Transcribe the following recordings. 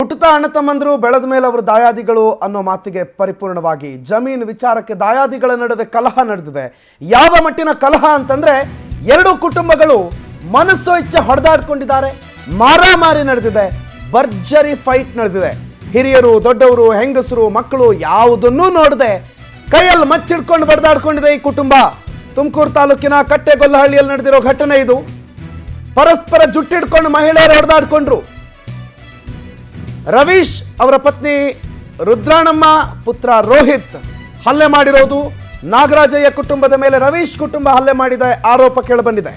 ಹುಟ್ಟುತ್ತಾ ಅಣ್ಣ ತಮ್ಮಂದರು ಬೆಳೆದ ಮೇಲೆ ಅವರು ದಾಯಾದಿಗಳು ಅನ್ನೋ ಮಾತಿಗೆ ಪರಿಪೂರ್ಣವಾಗಿ ಜಮೀನು ವಿಚಾರಕ್ಕೆ ದಾಯಾದಿಗಳ ನಡುವೆ ಕಲಹ ನಡೆದಿದೆ. ಯಾವ ಮಟ್ಟಿನ ಕಲಹ ಅಂತಂದ್ರೆ ಎರಡು ಕುಟುಂಬಗಳು ಮನಸ್ಸು ಇಚ್ಛೆ ಹೊಡೆದಾಡ್ಕೊಂಡಿದ್ದಾರೆ, ಮಾರಾಮಾರಿ ನಡೆದಿದೆ, ಭರ್ಜರಿ ಫೈಟ್ ನಡೆದಿದೆ. ಹಿರಿಯರು, ದೊಡ್ಡವರು, ಹೆಂಗಸರು, ಮಕ್ಕಳು ಯಾವುದನ್ನೂ ನೋಡದೆ ಕೈಯಲ್ಲಿ ಮಚ್ಚಿಡ್ಕೊಂಡು ಬಡ್ದಾಡ್ಕೊಂಡಿದೆ ಈ ಕುಟುಂಬ. ತುಮಕೂರು ತಾಲೂಕಿನ ಕಟ್ಟೆಗೊಲ್ಲಹಳ್ಳಿಯಲ್ಲಿ ನಡೆದಿರೋ ಘಟನೆ ಇದು. ಪರಸ್ಪರ ಜುಟ್ಟಿಡ್ಕೊಂಡು ಮಹಿಳೆಯರು ಹೊಡೆದಾಡ್ಕೊಂಡ್ರು. ರವೀಶ್ ಅವರ ಪತ್ನಿ ರುದ್ರಾಣಮ್ಮ, ಪುತ್ರ ರೋಹಿತ್ ಹಲ್ಲೆ ಮಾಡಿರೋದು. ನಾಗರಾಜಯ್ಯ ಕುಟುಂಬದ ಮೇಲೆ ರವೀಶ್ ಕುಟುಂಬ ಹಲ್ಲೆ ಮಾಡಿದ ಆರೋಪ ಕೇಳಿಬಂದಿದೆ.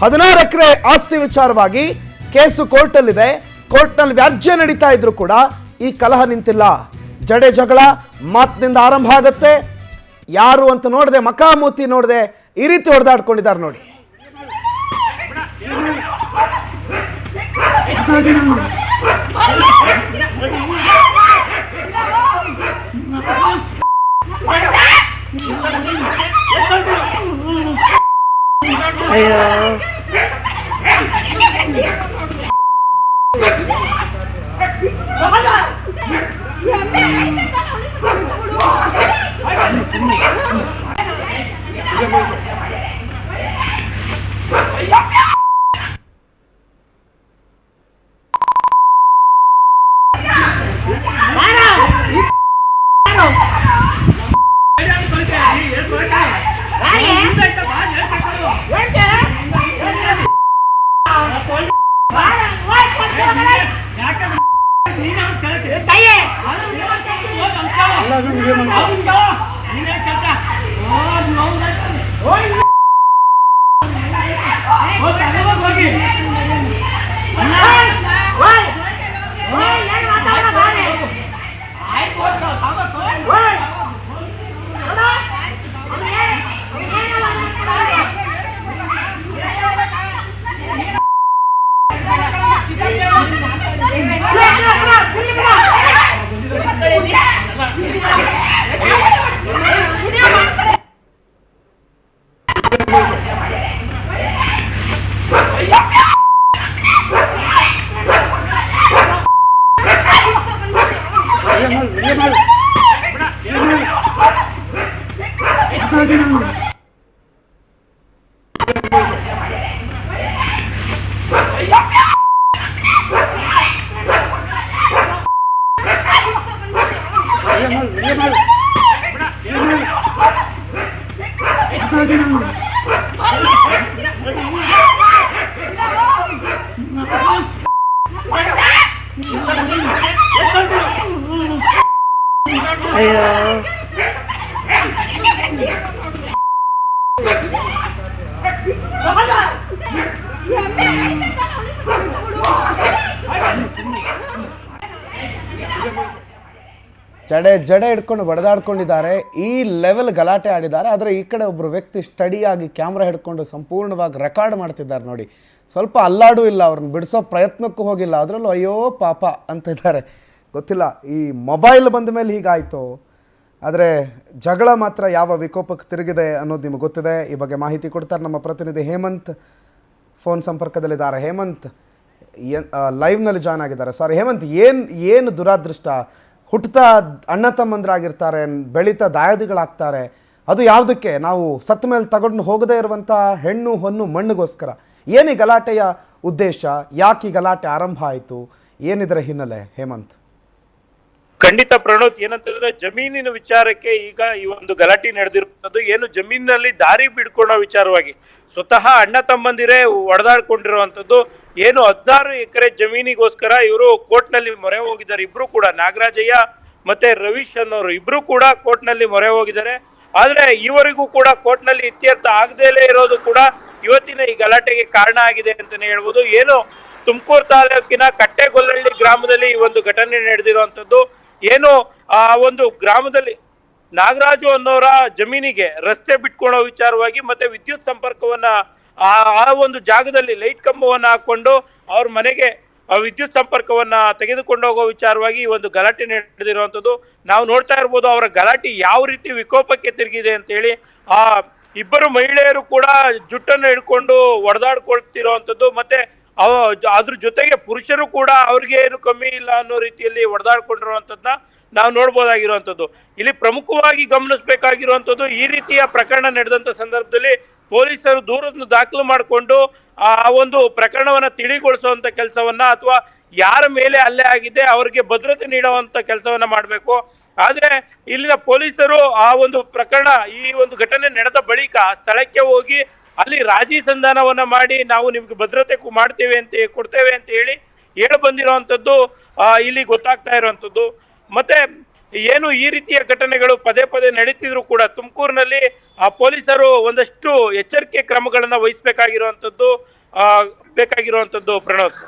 16 ಎಕರೆ ಆಸ್ತಿ ವಿಚಾರವಾಗಿ ಕೇಸು ಕೋರ್ಟಲ್ಲಿದೆ. ಕೋರ್ಟ್ನಲ್ಲಿ ವ್ಯಾಜ್ಯ ನಡೀತಾ ಇದ್ರು ಕೂಡ ಈ ಕಲಹ ನಿಂತಿಲ್ಲ. ಜಡೆ ಜಗಳ ಮಾತಿನಿಂದ ಆರಂಭ ಆಗುತ್ತೆ. ಯಾರು ಅಂತ ನೋಡದೆ, ಮಕಾಮೂತಿ ನೋಡದೆ ಈ ರೀತಿ ಹೊಡೆದಾಡ್ಕೊಂಡಿದ್ದಾರೆ ನೋಡಿ. ಜಡೆ ಹಿಡ್ಕೊಂಡು ಬಡದಾಡ್ಕೊಂಡಿದ್ದಾರೆ. ಈ ಲೆವೆಲ್ ಗಲಾಟೆ ಆಡಿದ್ದಾರೆ. ಆದರೆ ಈ ಕಡೆ ಒಬ್ಬರು ವ್ಯಕ್ತಿ ಸ್ಟಡಿಯಾಗಿ ಕ್ಯಾಮ್ರಾ ಹಿಡ್ಕೊಂಡು ಸಂಪೂರ್ಣವಾಗಿ ರೆಕಾರ್ಡ್ ಮಾಡ್ತಿದ್ದಾರೆ ನೋಡಿ. ಸ್ವಲ್ಪ ಅಲ್ಲಾಡೂ ಇಲ್ಲ, ಅವ್ರನ್ನ ಬಿಡಿಸೋ ಪ್ರಯತ್ನಕ್ಕೂ ಹೋಗಿಲ್ಲ. ಅದರಲ್ಲೂ ಅಯ್ಯೋ ಪಾಪ ಅಂತ ಇದ್ದಾರೆ. ಗೊತ್ತಿಲ್ಲ ಈ ಮೊಬೈಲ್ ಬಂದ ಮೇಲೆ ಹೀಗಾಯಿತು. ಆದರೆ ಜಗಳ ಮಾತ್ರ ಯಾವ ವಿಕೋಪಕ್ಕೆ ತಿರುಗಿದೆ ಅನ್ನೋದು ನಿಮಗೆ ಗೊತ್ತಿದೆ. ಈ ಬಗ್ಗೆ ಮಾಹಿತಿ ಕೊಡ್ತಾರೆ ನಮ್ಮ ಪ್ರತಿನಿಧಿ ಹೇಮಂತ್. ಫೋನ್ ಸಂಪರ್ಕದಲ್ಲಿದ್ದಾರೆ. ಹೇಮಂತ್ ಲೈವ್ನಲ್ಲಿ ಜಾಯ್ನ್ ಆಗಿದ್ದಾರೆ. ಸಾರಿ ಹೇಮಂತ್, ಏನು ದುರಾದೃಷ್ಟ. ಹುಟ್ಟುತ್ತಾ ಅಣ್ಣ ತಮ್ಮಂದ್ರಾಗಿರ್ತಾರೆ, ಬೆಳೀತಾ ದಾಯಾದಿಗಳಾಗ್ತಾರೆ. ಅದು ಯಾವುದಕ್ಕೆ? ನಾವು ಸತ್ತ ಮೇಲೆ ತಗೊಂಡು ಹೋಗದೇ ಇರುವಂಥ ಹೆಣ್ಣು ಹೊನ್ನು ಮಣ್ಣಿಗೋಸ್ಕರ. ಏನು ಈ ಗಲಾಟೆಯ ಉದ್ದೇಶ? ಯಾಕೆ ಈ ಗಲಾಟೆ ಆರಂಭ ಆಯಿತು? ಏನಿದರ ಹಿನ್ನೆಲೆ ಹೇಮಂತ್? ಖಂಡಿತ ಪ್ರಣೋತ್, ಏನಂತಂದ್ರೆ ಜಮೀನಿನ ವಿಚಾರಕ್ಕೆ ಈಗ ಈ ಒಂದು ಗಲಾಟೆ ನಡೆದಿರುವಂತದ್ದು. ಏನು ಜಮೀನಿನಲ್ಲಿ ದಾರಿ ಬಿಡ್ಕೊಳ್ಳೋ ವಿಚಾರವಾಗಿ ಸ್ವತಃ ಅಣ್ಣ ತಮ್ಮಂದಿರೇ ಹೊಡೆದಾಡ್ಕೊಂಡಿರುವಂತದ್ದು. ಏನು 16 ಎಕರೆ ಜಮೀನಿಗೋಸ್ಕರ ಇವರು ಕೋರ್ಟ್ ನಲ್ಲಿ ಮೊರೆ ಹೋಗಿದ್ದಾರೆ. ಇಬ್ರು ಕೂಡ, ನಾಗರಾಜಯ್ಯ ಮತ್ತೆ ರವೀಶ್ ಅನ್ನೋರು ಇಬ್ರು ಕೂಡ ಕೋರ್ಟ್ ನಲ್ಲಿ ಮೊರೆ ಹೋಗಿದ್ದಾರೆ. ಆದ್ರೆ ಈವರೆಗೂ ಕೂಡ ಕೋರ್ಟ್ ನಲ್ಲಿ ಇತ್ಯರ್ಥ ಆಗದೇಲೇ ಇರೋದು ಕೂಡ ಇವತ್ತಿನ ಈ ಗಲಾಟೆಗೆ ಕಾರಣ ಆಗಿದೆ ಅಂತಾನೆ ಹೇಳ್ಬೋದು. ಏನು ತುಮಕೂರು ತಾಲೂಕಿನ ಕಟ್ಟೆಗೊಲ್ಲಹಳ್ಳಿ ಗ್ರಾಮದಲ್ಲಿ ಈ ಒಂದು ಘಟನೆ ನಡೆದಿರುವಂತದ್ದು. ಏನು ಆ ಒಂದು ಗ್ರಾಮದಲ್ಲಿ ನಾಗರಾಜು ಅನ್ನೋರ ಜಮೀನಿಗೆ ರಸ್ತೆ ಬಿಟ್ಕೊಳ್ಳೋ ವಿಚಾರವಾಗಿ ಮತ್ತೆ ವಿದ್ಯುತ್ ಸಂಪರ್ಕವನ್ನ ಆ ಒಂದು ಜಾಗದಲ್ಲಿ ಲೈಟ್ ಕಂಬವನ್ನ ಹಾಕೊಂಡು ಅವ್ರ ಮನೆಗೆ ವಿದ್ಯುತ್ ಸಂಪರ್ಕವನ್ನ ತೆಗೆದುಕೊಂಡು ಹೋಗೋ ವಿಚಾರವಾಗಿ ಈ ಒಂದು ಗಲಾಟೆ ನಡೆದಿರುವಂತದ್ದು ನಾವು ನೋಡ್ತಾ ಇರ್ಬೋದು. ಅವರ ಗಲಾಟೆ ಯಾವ ರೀತಿ ವಿಕೋಪಕ್ಕೆ ತಿರುಗಿದೆ ಅಂತ ಹೇಳಿ ಇಬ್ಬರು ಮಹಿಳೆಯರು ಕೂಡ ಜುಟ್ಟನ್ನು ಹಿಡ್ಕೊಂಡು ಹೊಡೆದಾಡ್ಕೊಳ್ತಿರೋವಂಥದ್ದು. ಮತ್ತೆ ಅದ್ರ ಜೊತೆಗೆ ಪುರುಷರು ಕೂಡ ಅವ್ರಿಗೆ ಏನು ಕಮ್ಮಿ ಇಲ್ಲ ಅನ್ನೋ ರೀತಿಯಲ್ಲಿ ಹೊಡೆದಾಡ್ಕೊಂಡಿರುವಂಥದ್ದನ್ನ ನಾವು ನೋಡ್ಬೋದಾಗಿರುವಂಥದ್ದು. ಇಲ್ಲಿ ಪ್ರಮುಖವಾಗಿ ಗಮನಿಸಬೇಕಾಗಿರುವಂಥದ್ದು, ಈ ರೀತಿಯ ಪ್ರಕರಣ ನಡೆದಂಥ ಸಂದರ್ಭದಲ್ಲಿ ಪೊಲೀಸರು ದೂರನ್ನು ದಾಖಲು ಮಾಡಿಕೊಂಡು ಆ ಒಂದು ಪ್ರಕರಣವನ್ನ ತಿಳಿಗೊಳಿಸುವಂತ ಕೆಲಸವನ್ನ ಅಥವಾ ಯಾರ ಮೇಲೆ ಹಲ್ಲೆ ಆಗಿದೆ ಅವರಿಗೆ ಭದ್ರತೆ ನೀಡುವಂತ ಕೆಲಸವನ್ನ ಮಾಡಬೇಕು. ಆದ್ರೆ ಇಲ್ಲಿನ ಪೊಲೀಸರು ಆ ಒಂದು ಪ್ರಕರಣ, ಈ ಒಂದು ಘಟನೆ ನಡೆದ ಬಳಿಕ ಸ್ಥಳಕ್ಕೆ ಹೋಗಿ ಅಲ್ಲಿ ರಾಜಿ ಸಂಧಾನವನ್ನ ಮಾಡಿ ನಾವು ನಿಮ್ಗೆ ಭದ್ರತೆ ಕೊಡ್ತೇವೆ ಅಂತ ಹೇಳಿ ಬಂದಿರುವಂತದ್ದು ಇಲ್ಲಿ ಗೊತ್ತಾಗ್ತಾ ಇರುವಂತದ್ದು. ಮತ್ತೆ ಏನು ಈ ರೀತಿಯ ಘಟನೆಗಳು ಪದೇ ಪದೇ ನಡೀತಿದ್ರು ಕೂಡ ತುಮಕೂರಿನಲ್ಲಿ ಪೊಲೀಸರು ಒಂದಷ್ಟು ಎಚ್ಚರಿಕೆ ಕ್ರಮಗಳನ್ನ ವಹಿಸಬೇಕಾಗಿರುವಂತದ್ದು ಪ್ರಣೋತ್.